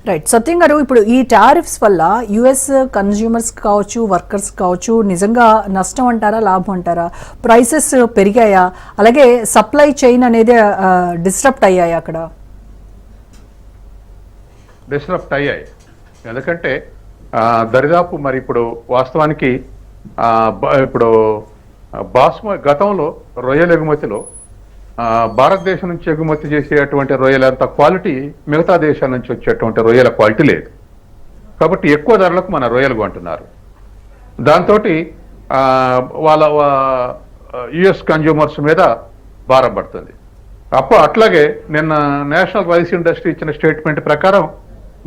Right. సత్యం గారు, ఇప్పుడు ఈ టారిఫ్స్ వల్ల యుఎస్ కన్జ్యూమర్స్ కావచ్చు, వర్కర్స్ కావచ్చు, నిజంగా నష్టం అంటారా, లాభం అంటారా? ప్రైసెస్ పెరిగాయా? అలాగే సప్లై చైన్ అనేది డిస్టర్బ్ అయ్యాయి అక్కడ? డిస్టర్బ్ అయ్యాయి. ఎందుకంటే దరిదాపు మరి ఇప్పుడు వాస్తవానికి ఇప్పుడు గతంలో రొయ్యల ఎగుమతిలో భారతదేశం నుంచి ఎగుమతి చేసేటువంటి రొయ్యలంత క్వాలిటీ మిగతా దేశాల నుంచి వచ్చేటువంటి రొయ్యల క్వాలిటీ లేదు. కాబట్టి ఎక్కువ ధరలకు మన రొయ్యలు కొంటున్నారు. దాంతో వాళ్ళ యుఎస్ కన్జ్యూమర్స్ మీద భారం పడుతుంది. అట్లాగే నిన్న నేషనల్ రైస్ ఇండస్ట్రీ ఇచ్చిన స్టేట్మెంట్ ప్రకారం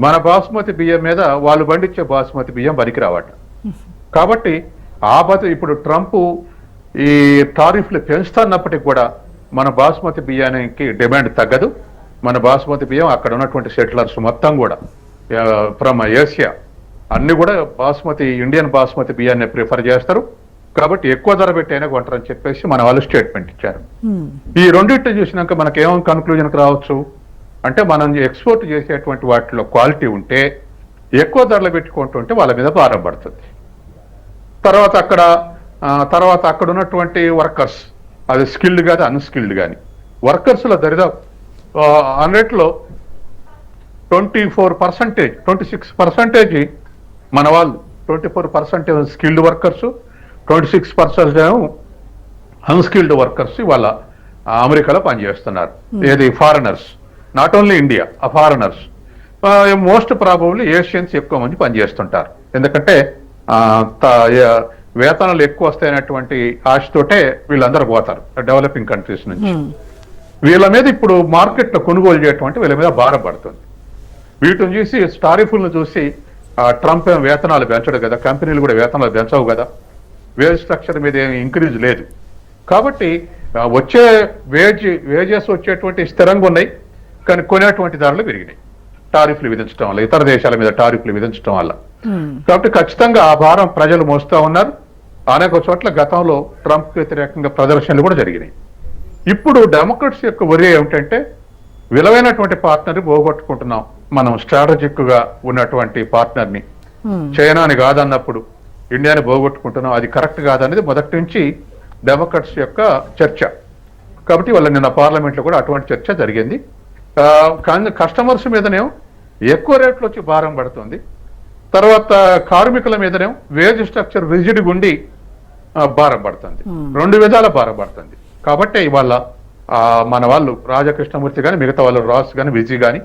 మన బాస్మతి బియ్యం మీద వాళ్ళు పండించే బాస్మతి బియ్యం పనికి రావట. కాబట్టి ఇప్పుడు ట్రంప్ ఈ టారిఫ్లు పెంచుతున్నప్పటికీ కూడా మన బాస్మతి బియ్యానికి డిమాండ్ తగ్గదు. మన బాస్మతి బియ్యం అక్కడ ఉన్నటువంటి సెటిలర్స్ మొత్తం కూడా ఫ్రమ్ ఏషియా అన్ని కూడా ఇండియన్ బాస్మతి బియ్యాన్ని ప్రిఫర్ చేస్తారు. కాబట్టి ఎక్కువ ధర పెట్టి అయినా కొంటారని చెప్పేసి మన వాళ్ళు స్టేట్మెంట్ ఇచ్చారు. ఈ రెండింటిని చూసినాక మనకి ఏమో కన్క్లూజన్కి రావచ్చు అంటే, మనం ఎక్స్పోర్ట్ చేసేటువంటి వాటిలో క్వాలిటీ ఉంటే ఎక్కువ ధరలు పెట్టుకుంటుంటే వాళ్ళ మీద భారం పడుతుంది. తర్వాత అక్కడ ఉన్నటువంటి వర్కర్స్, అది స్కిల్డ్ కానీ అన్స్కిల్డ్ కానీ, వర్కర్స్లో దరిదాపు 100లో 26% మన వాళ్ళు, 24% స్కిల్డ్ వర్కర్స్, 26% అన్స్కిల్డ్ వర్కర్స్ వాళ్ళ అమెరికాలో పనిచేస్తున్నారు. ఏది ఫారినర్స్, నాట్ ఓన్లీ ఇండియా, ఆ ఫారినర్స్. మోస్ట్ ప్రాబబ్లీ ఏషియన్స్ ఎక్కువ మంది పనిచేస్తుంటారు. ఎందుకంటే వేతనాలు ఎక్కువ వస్తాయనేటువంటి ఆశతోటే వీళ్ళందరూ పోతారు డెవలపింగ్ కంట్రీస్ నుంచి. వీళ్ళ మీద ఇప్పుడు మార్కెట్లో కొనుగోలు చేయటం వీళ్ళ మీద భారం పడుతుంది. వీటిని చూసి, టారిఫ్లను చూసి ట్రంప్ వేతనాలు పెంచడు కదా, కంపెనీలు కూడా వేతనాలు పెంచవు కదా, వేజ్ స్ట్రక్చర్ మీద ఏమి ఇంక్రీజ్ లేదు. కాబట్టి వచ్చే వేజెస్ వచ్చేటువంటి స్థిరంగా ఉన్నాయి, కానీ కొనేటువంటి ధరలు పెరిగినాయి టారిఫ్లు విధించడం వల్ల, ఇతర దేశాల మీద టారిఫ్లు విధించడం వల్ల. కాబట్టి ఖచ్చితంగా ఆ భారం ప్రజలు మోస్తూ ఉన్నారు. అనేక చోట్ల గతంలో ట్రంప్ వ్యతిరేకంగా ప్రదర్శనలు కూడా జరిగినాయి. ఇప్పుడు డెమోక్రట్స్ యొక్క వరి ఏమిటంటే, విలువైనటువంటి పార్ట్నర్ పోగొట్టుకుంటున్నాం. మనం స్ట్రాటజిక్ గా ఉన్నటువంటి పార్ట్నర్ని, చైనాని కాదన్నప్పుడు ఇండియాని పోగొట్టుకుంటున్నాం, అది కరెక్ట్ కాదనేది మొదటి నుంచి డెమోక్రట్స్ యొక్క చర్చ. కాబట్టి వాళ్ళ నిన్న పార్లమెంట్ లో కూడా అటువంటి చర్చ జరిగింది. కానీ కస్టమర్స్ మీదనేమో ఎక్కువ రేట్లు వచ్చి భారం పడుతుంది. తర్వాత కార్మికుల మీదనేమో వేజ్ స్ట్రక్చర్ రిజిడ్ గుండి భారం పడుతుంది. రెండు విధాల భారం పడుతుంది. కాబట్టి ఇవాళ మన వాళ్ళు రాజకృష్ణమూర్తి కానీ, మిగతా వాళ్ళు రాస్ కానీ, విజయ్ కానీ